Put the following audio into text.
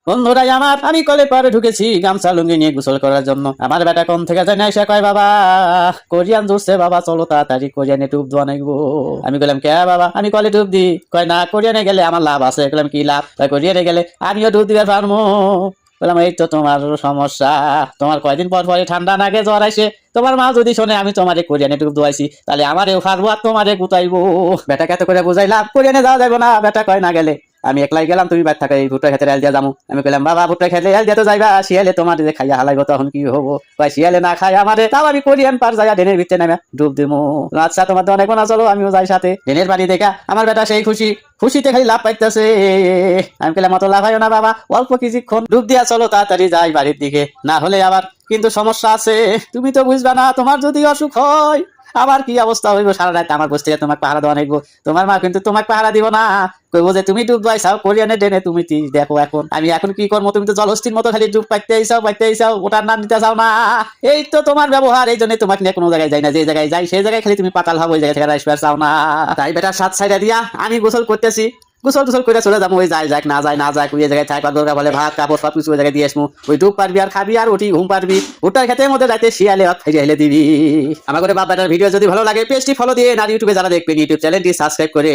বন্ধুরাই আমার, আমি কলে পারে ঢুকেছি গামছা লুঙ্গি নিয়ে গোসল করার জন্য। আমার বেটা কোন থেকে যায় না, এসে কয় বাবা কোরিয়ান জুড়ছে, বাবা চলো তাড়াতাড়ি কোরিয়ানে ডুব দেওয়া নাকবো। আমি বললাম কে বাবা, আমি কলে ডুব দি। কয় না, কোরিয়ানে গেলে আমার লাভ আছে। বললাম কি লাভ? কয় কোরিয়ানে গেলে আমিও ডুব দিতে পারবো। বললাম এই তো তোমার সমস্যা, তোমার কয়দিন পর পরে ঠান্ডা নাগে জ্বর আইসে। তোমার মা যদি শোনে আমি তোমারে কোরিয়ানে ডুব দোয়াইছি, তাহলে আমারেও ফারবো আর তোমারে গুতাইবো। বেটাকে এত করে বুঝাইলাম কোরিয়ানে যাওয়া যাবে না। বেটা কয় না গেলে আমি একলাই গেলাম, তুমি বাইর থাকা, এই ভুট্টা খেতে এল দিয়া যাবো। আমি কইলাম বাবা ভুট্টা খেতে এল দিয়া তো যাইবা, শিয়ালে তোমার যে খাইয়া হালাইবো তখন কি হবো? কয় শিয়ালে না খাই আমারে, তাও আমি কোরিয়ান পার যাইয়া ডেনের ভিতরে নামে ডুব দিমু। আচ্ছা তোমার তো অনেক না, চলো আমিও যাই সাথে। ডেনের বাড়ি দেখা আমার বেটা সেই খুশি, খুশিতে খালি লাভ পাইতেছে। আমি কইলাম অত লাভ হয় না বাবা, অল্প কিছুক্ষণ ডুব দিয়া চলো তাড়াতাড়ি যাই বাড়ির দিকে, না হলে আবার কিন্তু সমস্যা আছে। তুমি তো বুঝবা না, তোমার যদি অসুখ হয় আমার কি অবস্থা হইব। সারা রাত আমার বসে থেকে তোমাকে পাহারা দেওয়া নাকবো। তোমার মা কিন্তু তোমাকে পাহারা দিব না, কইবো যে তুমি ডুব পাইছাও কোরিয়ানে ডেনে। তুমি দেখো এখন আমি এখন কি করবো, তুমি তো জলস্থির মতো খালি ডুব পাইতে আইসাও, ওটার নাম নিতে চাও না। এই তো তোমার ব্যবহার, এই জন্য তোমাকে নিয়ে কোনো জায়গায় যাই না, যে জায়গায় যাই সেই জায়গায় খালি তুমি পাতাল হবো, ওই জায়গা থেকে আসবে চাও না। তাই বেটার সাত সাইডা দিয়া আমি গোসল করতেছি, গোসল টোসল করে চলে যাবো। ওই যাক না যায় ওই জায়গায় থাকবার দরকার বলে ভাত কাপড় সব কিছু ওই জায়গায় দিয়ে আসবো। ওই ডুব পারবি আর খাবি আর ওটি ঘুম পারবি। ভুট্টার খেতের মধ্যে যাইতে শিয়ালে হেলে দিবি। আমার করে বাপ বেটার ভিডিও যদি ভালো লাগে পেজটি ফলো দিয়ে, আর ইউটিউবে যারা দেখবেন ইউটিউব চ্যানেলটি সাবস্ক্রাইব করে